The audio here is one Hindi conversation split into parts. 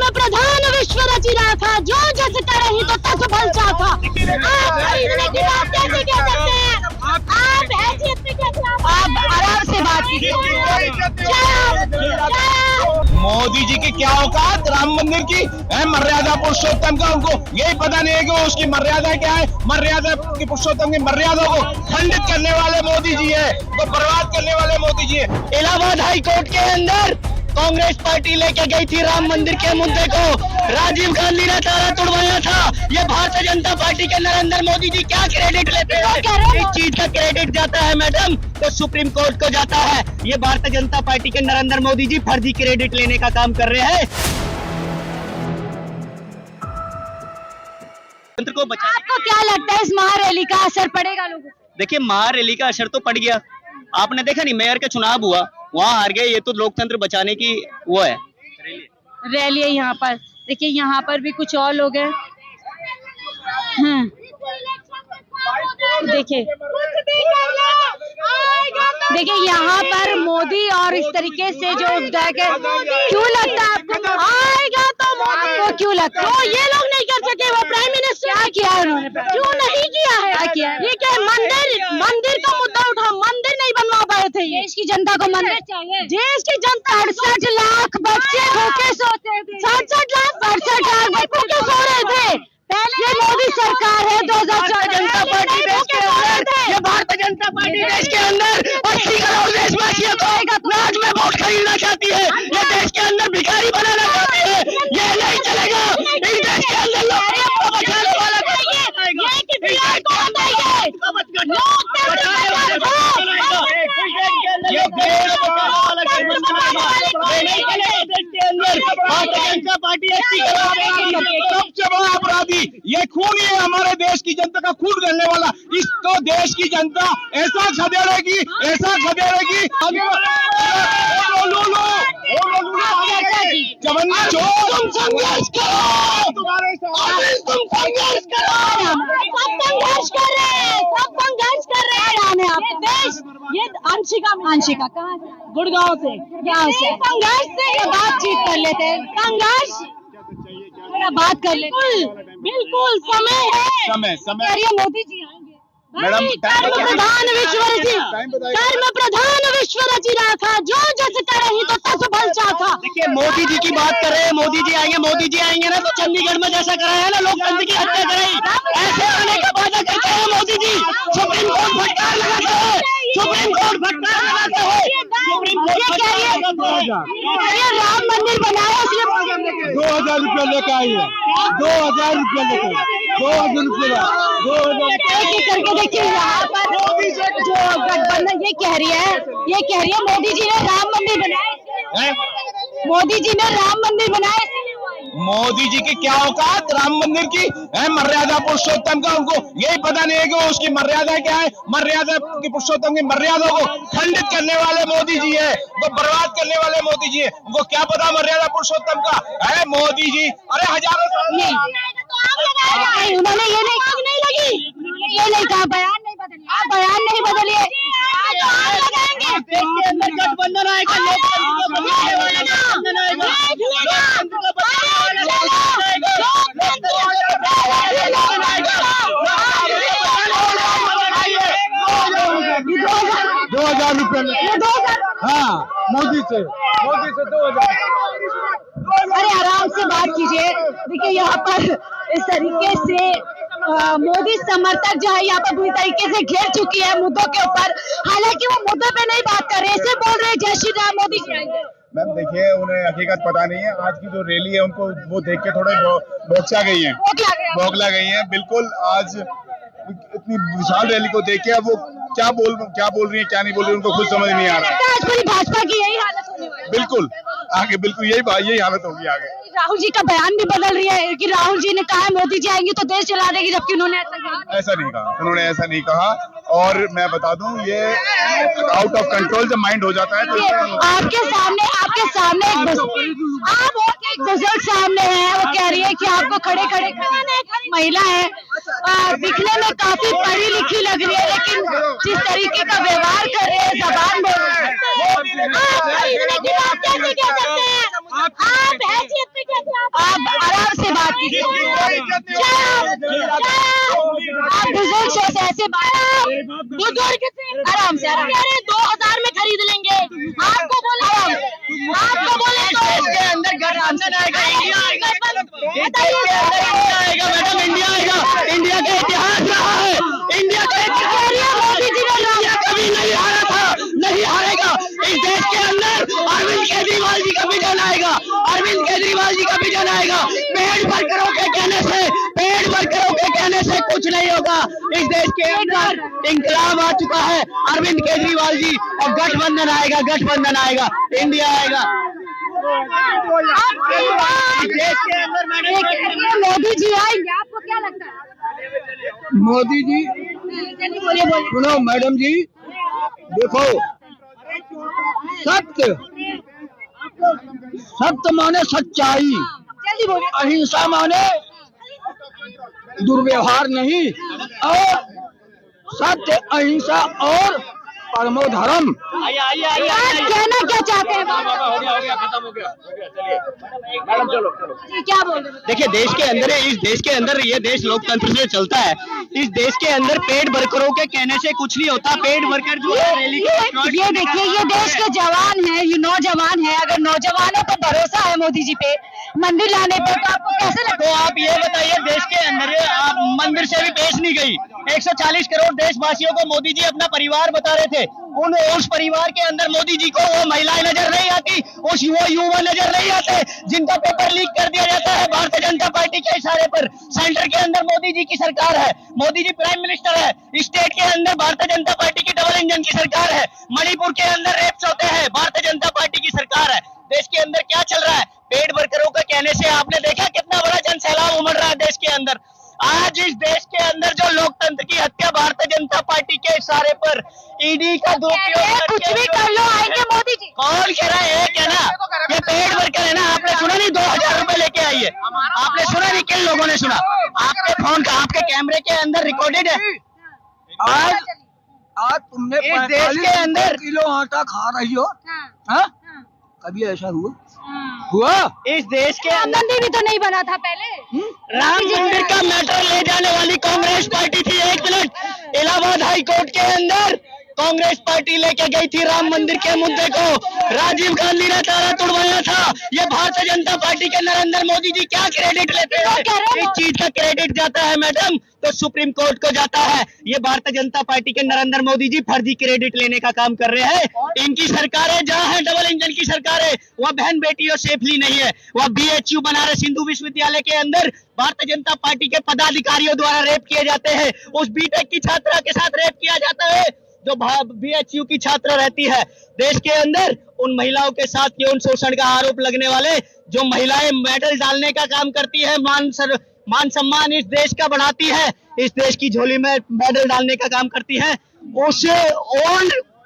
प्रधान विश्व रची राखा, जो जस करहि तो तस फल चाखा। आप खरीदने की बात कैसे कह सकते हैं? आप हैसियत पे कैसे, आप आराम से बात कीजिए। मोदी जी की क्या औकात राम मंदिर की है, मर्यादा पुरुषोत्तम का उनको यही पता नहीं है कि उसकी मर्यादा क्या है। मर्यादा की पुरुषोत्तम की मर्यादा को खंडित करने वाले मोदी जी है, तो बर्बाद करने वाले मोदी जी है। इलाहाबाद हाई कोर्ट के अंदर कांग्रेस पार्टी लेके गई थी राम मंदिर के मुद्दे को, राजीव गांधी ने ताला तोड़वाया था। ये भारतीय जनता पार्टी के नरेंद्र मोदी जी क्या क्रेडिट लेते हैं? इस चीज का क्रेडिट जाता है मैडम तो सुप्रीम कोर्ट को जाता है। ये भारतीय जनता पार्टी के नरेंद्र मोदी जी फर्जी क्रेडिट लेने का काम कर रहे हैं। को आपको क्या लगता है इस महारैली का असर पड़ेगा लोगों को? देखिए, महारैली का असर तो पड़ गया। आपने देखा नहीं, मेयर का चुनाव हुआ, वहाँ हार गए। ये तो लोकतंत्र बचाने की वो है रैली है। यहाँ पर देखिए, यहाँ पर भी कुछ और लोग हैं। देखिए यहाँ पर मोदी और इस तरीके से जो क्यों लगता है आपको आएगा तो आपको क्यों लगता है? ये लोग नहीं कर सके, वो प्राइम मिनिस्टर क्या किया उन्होंने? क्यों नहीं किया है? ये क्या मंदिर का मुद्दा उठा, मंदिर नहीं बनवा पाए थे। देश की जनता को मंदिर चाहिए। देश की जनता 68 लाख बच्चे भूखे सोते थे, 67 लाख भूखे सो रहे थे। ये मोदी सरकार है 2014 जनता पार्टी देश के अंदर, ये भारतीय जनता पार्टी देश के अंदर 80 करोड़ देशवासियों को नाच में वोट खरीदना चाहती है। ये देश के अंदर भिखारी बनाना चाहती है। ये नहीं चलेगा। इस देश के अंदर लोकतंत्र को बचाने वाला अपराधी ये खून है, हमारे देश की जनता का खून करने वाला। इसको देश की जनता ऐसा खदेड़ेगी, ऐसा खदेड़ेगी। तुम संघर्ष करो, तुम संघर्ष करो। सब संघर्ष कर रहे हैं। आप देश ये अंशिका कहाँ से? गुड़गांव से। संघर्ष से बातचीत कर लेते हैं। संघर्ष बात कर लेते हैं। बिल्कुल समय है। समय मोदी जी आएंगे मैडम। प्रधान विश्व रची राखा, जो जस करहि तो तस फल चाखा। देखिए, मोदी जी की बात कर रहे हैं। मोदी जी आएंगे ना तो चंडीगढ़ में जैसा कराया है ना, लोकतंत्र की हत्या कराई, ऐसे आने का वादा करते हैं मोदी जी। सुप्रीम कोर्ट फटकार लगाते हैं, सुप्रीम कोर्ट फटकार लगाते हैं। राम मंदिर बनाया इसलिए 2000 रुपया लेके आई है। 2000 रुपया लेके 2000 रुपया करके देखिए। यहाँ पर जो गठबंधन ये कह रही है मोदी जी ने राम मंदिर बनाया। मोदी जी ने राम मंदिर बनाया। मोदी जी की क्या औकात राम मंदिर की है, मर्यादा पुरुषोत्तम का उनको यही पता नहीं है कि उसकी मर्यादा क्या है। मर्यादा की पुरुषोत्तम की मर्यादा को खंडित करने वाले मोदी जी है, तो बर्बाद करने वाले मोदी जी है। उनको क्या पता मर्यादा पुरुषोत्तम का है। मोदी जी अरे हजारों साल उन्होंने ये नहीं कहा, बयान नहीं बदलिए, आप बयान नहीं बदलिए। गठबंधन आएगा, 2000 रुपये में। हाँ, मोदी से 2000। अरे आराम से बात कीजिए। देखिए यहाँ पर इस तरीके से मोदी समर्थक जो है यहाँ पर बुरी तरीके से घेर चुकी है मुद्दों के ऊपर। हालांकि वो मुद्दों पे नहीं बात कर रहे, ऐसे बोल रहे जय श्री राम मोदी जी आएंगे। मैम देखिए, उन्हें हकीकत पता नहीं है। आज की जो रैली है उनको वो देख के थोड़े बौखला गई हैं। बिल्कुल, आज इतनी विशाल रैली को देख के अब वो क्या बोल रही है, क्या नहीं बोल रही, उनको खुद समझ नहीं आ रहा है। आज पूरी भाजपा की यही हालत होने वाली है। बिल्कुल आगे बिल्कुल यही हालत होगी आगे। राहुल जी का बयान भी बदल रही है कि राहुल जी ने कहा मोदी जी आएंगे तो देश चला देगी, जबकि उन्होंने ऐसा नहीं कहा। और मैं बता दूं, ये आउट ऑफ कंट्रोल जब माइंड हो जाता है तो आपके सामने एक आप वोट नहीं रिजल्ट सामने है, वो कह रही है कि आपको खड़े खड़े महिला है, दिखने में काफी पढ़ी लिखी लग रही है, लेकिन जिस तरीके का व्यवहार कर रहे हैं, जबान बोल रहे हैं, आप खरीदने की बात कैसे कह सकते हैं? आप हैसियत पे कैसे आप आराम से बात कीजिए, आप रिजल्ट से ऐसे बुजुर्ग से आराम से 2000 में खरीद लेंगे, आपको बोले तो इसके अंदर गठबंधन आएगा, इंडिया आएगा, मैडम इंडिया आएगा। इंडिया का इतिहास रहा है, इंडिया का इतिहास मोदी जी ने कभी नहीं हारा था, नहीं हारेगा। इस देश के अंदर अरविंद केजरीवाल जी का विजन आएगा, अरविंद केजरीवाल जी का विजन आएगा। पेड़ वर्करों के कहने से कुछ नहीं होगा। इस देश के अंदर इंकलाब आ चुका है, अरविंद केजरीवाल जी, और गठबंधन आएगा, इंडिया आएगा। देश के अंदर मोदी जी आएंगे, आपको क्या लगता है? मोदी जी सुनो मैडम जी, देखो सत्य माने सच्चाई, अहिंसा माने दुर्व्यवहार नहीं, और सत्य अहिंसा और परमो धर्म। कहना क्या चाहते हैं? क्या बोल रहे हैं? देखिए, देश के अंदर है, इस देश के अंदर ये देश लोकतंत्र से चलता है। इस देश के अंदर पेड वर्करों के कहने से कुछ नहीं होता। पेड वर्कर जो है रैली ये देखिए, ये देश के जवान हैं, ये नौजवान हैं। अगर नौजवानों को भरोसा है मोदी जी पे मंदिर लाने पर, तो आपको कैसे लगता है? तो आप ये बताइए, देश के अंदर आप मंदिर से भी पेश नहीं गई। 140 करोड़ देशवासियों को मोदी जी अपना परिवार बता रहे थे। उस परिवार के अंदर मोदी जी को वो महिलाएं नजर नहीं आती, उस युवा नजर नहीं आते जिनका पेपर लीक कर दिया जाता है भारतीय जनता पार्टी के इशारे पर। सेंटर के अंदर मोदी जी की सरकार है, मोदी जी प्राइम मिनिस्टर है। स्टेट के अंदर भारतीय जनता पार्टी की डबल इंजन की सरकार है। मणिपुर के अंदर रेप्स होते हैं, भारतीय जनता पार्टी की सरकार है। देश के अंदर क्या चल रहा है? पेड वर्करों का कहने से आपने देखा कितना बड़ा जन सैलाब उमड़ रहा है देश के अंदर। आज इस देश के अंदर जो लोकतंत्र की हत्या भारतीय जनता पार्टी के इशारे पर ईडी का दुरुपयोग, कुछ भी कर लो, आएंगे मोदी जी। कौन कह रहा है? कहना ये पेड वर्कर है ना, आपने सुना नहीं? 2000 रुपए लेके आई है, आपने सुना नहीं? किन लोगों ने सुना? आपके फोन का, आपके कैमरे के अंदर रिकॉर्डेड है। आज तुमने इस देश के अंदर किलो आटा खा रही हो, हाँ? कभी ऐसा हुआ? इस देश के राम मंदिर भी तो नहीं बना था पहले। राम मंदिर का मैटर ले जाने वाली कांग्रेस पार्टी थी। 1 मिनट, इलाहाबाद हाई कोर्ट के अंदर कांग्रेस पार्टी लेके गई थी राम मंदिर के मुद्दे को। राजीव गांधी ने ताला तोड़वाया था। ये भारतीय जनता पार्टी के नरेंद्र मोदी जी क्या क्रेडिट लेते हैं? इस चीज का क्रेडिट जाता है मैडम तो सुप्रीम कोर्ट को जाता है। ये भारतीय जनता पार्टी के नरेंद्र मोदी जी फर्जी क्रेडिट लेने का काम कर रहे हैं। इनकी सरकार है, जहाँ है डबल इंजन की सरकार है, वह बहन बेटियों सेफली नहीं है। वह BHU बनारस हिंदू विश्वविद्यालय के अंदर भारतीय जनता पार्टी के पदाधिकारियों द्वारा रेप किए जाते हैं। उस बीटेक की छात्रा के साथ रेप किया जाता है जो BHU की छात्रा रहती है। देश के अंदर उन महिलाओं के साथ यौन शोषण का आरोप लगने वाले जो महिलाएं मेडल डालने का काम करती है, मान सम्मान इस देश का बढ़ाती है, इस देश की झोली में मेडल डालने का काम करती है, उसे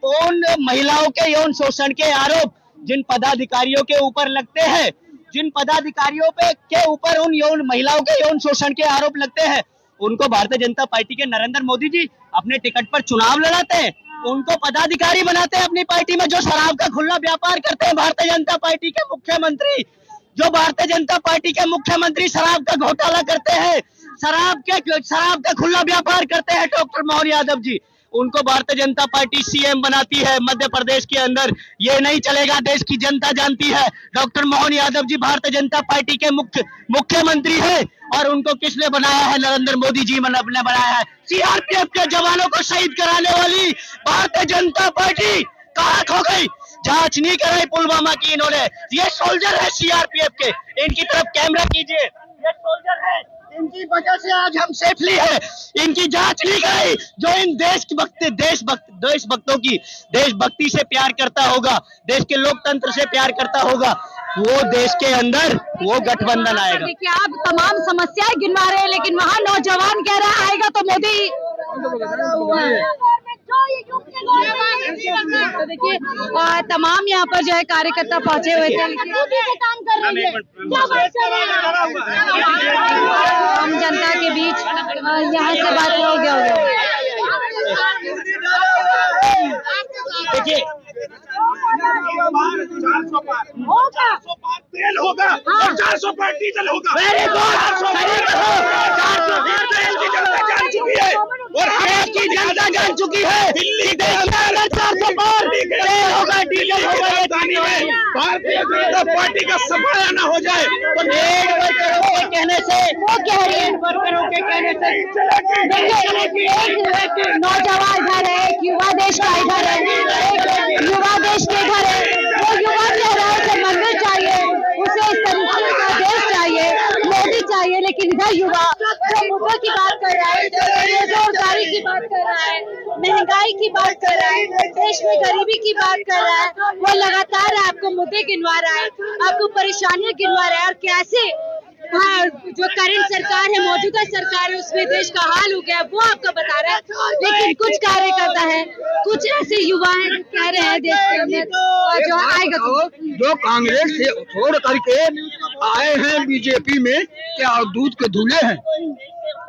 उन महिलाओं के यौन शोषण के आरोप जिन पदाधिकारियों के ऊपर लगते हैं, जिन पदाधिकारियों के ऊपर उन महिलाओं के यौन शोषण के आरोप लगते हैं, उनको भारतीय जनता पार्टी के नरेंद्र मोदी जी अपने टिकट पर चुनाव लड़ाते हैं, उनको पदाधिकारी बनाते हैं अपनी पार्टी में। जो शराब का खुला व्यापार करते हैं भारतीय जनता पार्टी के मुख्यमंत्री, जो भारतीय जनता पार्टी के मुख्यमंत्री शराब का घोटाला करते हैं, शराब का खुला व्यापार करते हैं डॉक्टर मोहन यादव जी, उनको भारतीय जनता पार्टी CM बनाती है मध्य प्रदेश के अंदर। ये नहीं चलेगा, देश की जनता जानती है डॉक्टर मोहन यादव जी भारतीय जनता पार्टी के मुख्यमंत्री है और उनको किसने बनाया है? नरेंद्र मोदी जी ने बनाया है। CRPF के जवानों को शहीद कराने वाली भारतीय जनता पार्टी कहाँ खो गई? जांच नहीं कराई पुलवामा की इन्होंने। ये सोल्जर है CRPF के, इनकी तरफ कैमरा कीजिए, ये सोल्जर है, इनकी वजह से आज हम सेफली है। इनकी जांच नहीं कराई। जो इन देशभक्ति से प्यार करता होगा, देश के लोकतंत्र से प्यार करता होगा, वो देश के अंदर वो गठबंधन आएगा। देखिए, आप तमाम समस्याएं गिनवा रहे हैं, लेकिन वहाँ नौजवान कह रहा आएगा तो मोदी तो देखिए तमाम यहाँ पर जो है कार्यकर्ता पहुंचे हुए थे। आम जनता के बीच यहाँ से बात हो गया देखिए 400 पार तेल होगा और 400 पार डीजल होगा। वेरी गुड, सही कहो। 400 देश की जनता जान चुकी है और देश की जनता जान चुकी है। दिल्ली के अगर 400 पार तेल होगा, डीजल होगा, राजधानी में भारतीय जनता पार्टी का सफाया न हो जाए तो एक वर्करों के कहने से, वो कह रहे हैं वर्करों के कहने से देखिए नौजवान इधर है, एक युवा देश का इधर है, एक युवा देश के इधर है। वो युवा कह रहा है उसे मंदिर चाहिए, उसे इस तरीके का देश चाहिए, मोदी चाहिए। लेकिन इधर युवा जो मुद्दों की बात कर रहा है, बेरोजगारी की बात कर रहा है, महंगाई की बात कर रहा है, देश में गरीबी की बात कर रहा है, वो लगातार आपको मुद्दे गिनवा रहा है, आपको परेशानियां गिनवा रहा है। और कैसे जो करंट सरकार है, मौजूदा सरकार है, उसमें देश का हाल हो गया वो आपको बता रहा है। लेकिन कुछ कार्यकर्ता है, कुछ ऐसे युवा हैं जो कह रहे हैं देश के अंदर जो आएगा जो कांग्रेस से छोड़ करके आए हैं बीजेपी में, क्या दूध के धुले हैं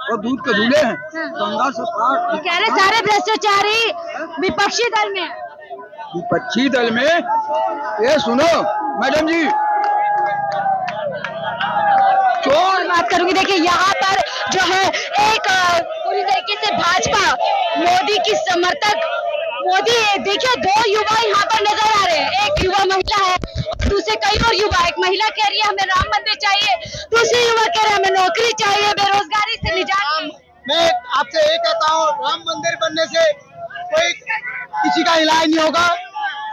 और दूध के धुले हैं। गंगा से पार कह रहे सारे भ्रष्टाचारी विपक्षी दल में। विपक्षी दल में ये सुनो मैडम जी, और बात करूंगी। देखिए यहाँ पर जो है एक पूरी तरीके से भाजपा मोदी की समर्थक, मोदी देखिए दो युवा यहाँ पर नजर आ रहे हैं। एक युवा महिला है, दूसरे कई और युवा, एक महिला कह रही है हमें राम मंदिर चाहिए, दूसरी युवा कह रहे हैं हमें नौकरी चाहिए, बेरोजगारी से निजात। मैं आपसे ये कहता हूँ, राम मंदिर बनने से कोई किसी का इलाज नहीं होगा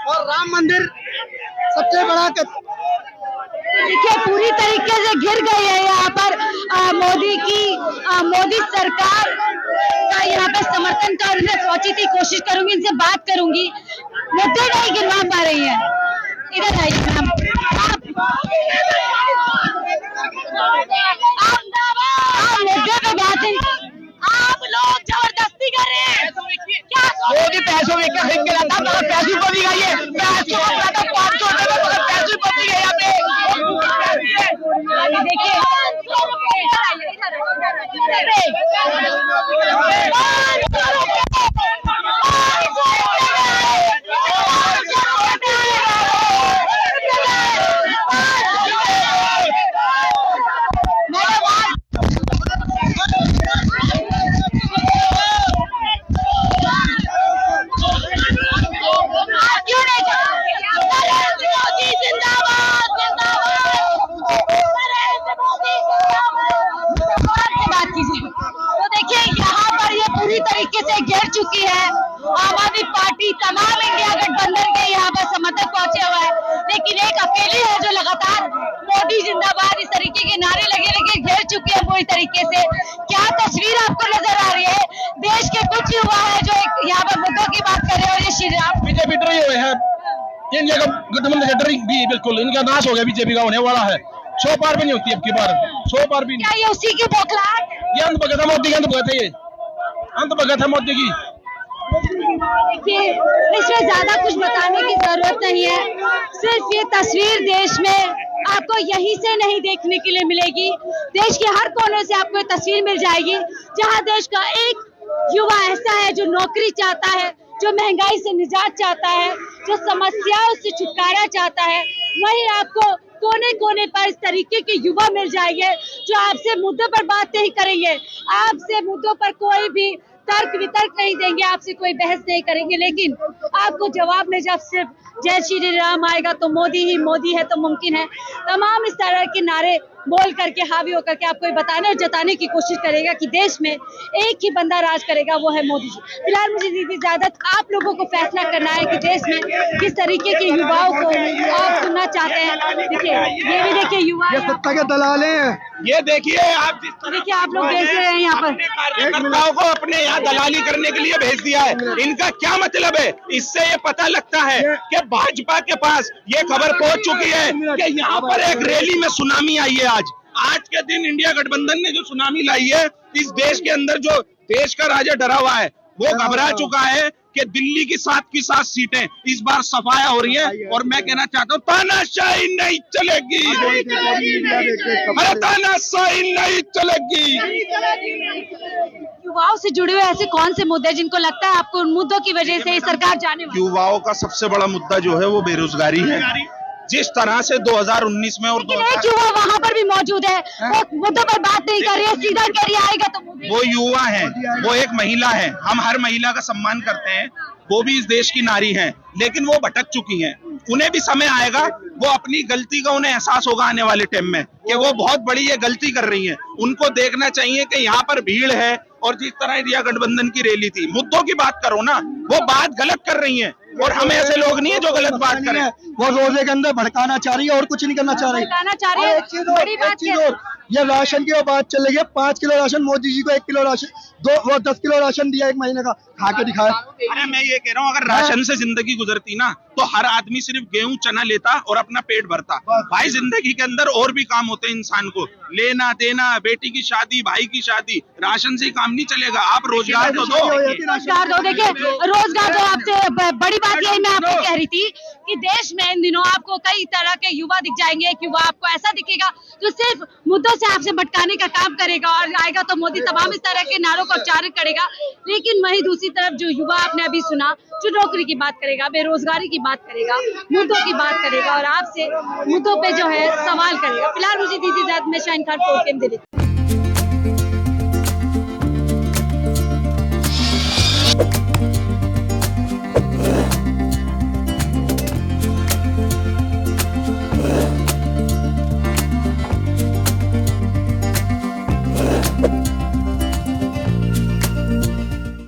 और राम मंदिर सबसे बड़ा देखिए पूरी तरीके से घिर गई है यहाँ पर मोदी सरकार का यहाँ पे समर्थन कर पहुंची थी। कोशिश करूंगी इनसे बात करूंगी, मुद्दे नहीं गिनवा पा रही है। इधर आइए मैम, आप मुद्दे पे बात है। आप लोग जबरदस्ती कर रहे हैं क्या? मोदी पैसों में क्या खरीद के लाता है, पैसे को भी खाइए, पैसों को लाता 500 रुपए में, पैसे को भी यहाँ पे। देखिए तरीके से घेर चुकी है आम आदमी पार्टी। तमाम इंडिया गठबंधन के यहाँ पर समर्थक पहुंचे हुए हैं, लेकिन एक अकेली है जो लगातार मोदी जिंदाबाद इस तरीके के नारे लगे लगे घेर चुकी है पूरी तरीके से। क्या तस्वीर आपको नजर आ रही है? देश के कुछ युवा है जो यहाँ पर मुद्दों की बात कर रहे हैं और ये श्री राम बीजेपी डरी हुए हैं, इंडिया का गठबंधन से डरी भी बिल्कुल इनका नाश हो गया, बीजेपी का होने वाला है। 100 पार भी नहीं होती अब की बार, 100 पार भी नहीं। क्या ये उसी की बौखलाहट? ये अंत भगत है मोदी, अंत भगत है, ये अंत भगत है मोदी की। देखिए इसमें ज्यादा कुछ बताने की जरूरत नहीं है, सिर्फ ये तस्वीर देश में आपको यहीं से नहीं देखने के लिए मिलेगी। देश के हर कोने से आपको ये तस्वीर मिल जाएगी जहां देश का एक युवा ऐसा है जो नौकरी चाहता है, जो महंगाई से निजात चाहता है, जो समस्याओं से छुटकारा चाहता है। वहीं आपको कोने कोने पर इस तरीके के युवा मिल जाएंगे जो आपसे मुद्दों पर बात नहीं करेंगे, आपसे मुद्दों पर कोई भी तर्क वितर्क नहीं देंगे, आपसे कोई बहस नहीं करेंगे, लेकिन आपको जवाब में जब सिर्फ जय श्री राम आएगा तो मोदी ही मोदी है तो मुमकिन है, तमाम इस तरह के नारे बोल करके हावी होकर के आपको बताने और जताने की कोशिश करेगा कि देश में एक ही बंदा राज करेगा, वो है मोदी जी। फिलहाल मुझे दीदी इजाजत, आप लोगों को फैसला करना है कि देश में किस तरीके के युवाओं को आप सुनना चाहते हैं। देखिए ये भी देखिए युवा, ये सत्ता के दलाल हैं। ये देखिए आप देखिए आप लोग देख रहे हैं यहाँ पर कार्यकर्ताओं को अपने यहाँ दलाली करने के लिए भेज दिया है। इनका क्या मतलब है? इससे ये पता लगता है कि भाजपा के पास ये खबर पहुंच चुकी है कि यहाँ पर एक रैली में सुनामी आई है। आज के दिन इंडिया गठबंधन ने जो सुनामी लाई है, इस देश के अंदर जो देश का राजा डरा हुआ है वो घबरा चुका है कि दिल्ली की 7 सीटें इस बार सफाया हो रही है। और मैं कहना चाहता हूँ तानाशाही नहीं चलेगी, अरे तानाशाही नहीं चलेगी। युवाओं से जुड़े हुए ऐसे कौन से मुद्दे जिनको लगता है आपको उन मुद्दों की वजह से सरकार जाने वाली है? युवाओं का सबसे बड़ा मुद्दा जो है वो बेरोजगारी है। जिस तरह से 2019 में और एक युवा वहाँ पर भी मौजूद है, वो मुद्दों पर बात नहीं कर रही है, सीधा कह रही आएगा तो मोदी। वो युवा है, वो एक महिला है, हम हर महिला का सम्मान करते हैं, वो भी इस देश की नारी हैं, लेकिन वो भटक चुकी हैं। उन्हें भी समय आएगा, वो अपनी गलती का उन्हें एहसास होगा आने वाले टाइम में कि वो बहुत बड़ी ये गलती कर रही हैं। उनको देखना चाहिए कि यहाँ पर भीड़ है और जिस तरह इंडिया गठबंधन की रैली थी, मुद्दों की बात करो ना, वो बात गलत कर रही हैं और हम ऐसे लोग नहीं है जो गलत बात करें। वो रोजे के अंदर भड़काना चाह रही है और कुछ नहीं करना चाह रही। बताना चाह रही है बड़ी बात क्या है? ये राशन की बात चल रही है, 5 किलो राशन, मोदी जी को 1 किलो राशन, 10 किलो राशन दिया 1 महीने का, खा के दिखाया। अरे मैं ये कह रहा हूँ, अगर राशन से जिंदगी गुजरती ना तो हर आदमी सिर्फ गेहूं चना लेता और अपना पेट भरता। भाई जिंदगी के अंदर और भी काम होते हैं इंसान को, लेना देना, बेटी की शादी, भाई की शादी, राशन से ही काम नहीं चलेगा। आप रोजगार तो दो। रोजगार दो, देखिए रोजगार दो। आपसे बड़ी बात यही मैं आपको कह रही थी कि देश में इन दिनों आपको कई तरह के युवा दिख जाएंगे। एक युवा आपको ऐसा दिखेगा जो सिर्फ मुद्दों से आपसे भटकाने का काम करेगा और आएगा तो मोदी तमाम इस तरह के नारों को उच्चारित करेगा। लेकिन वहीं दूसरी तरफ जो युवा आपने अभी सुना, जो नौकरी की बात करेगा, बेरोजगारी की बात करेगा, मुद्दों की बात करेगा और आपसे मुद्दों पे जो है सवाल करेगा। फिलहाल मुझे दीदी में शाहीन खान, दिल्ली।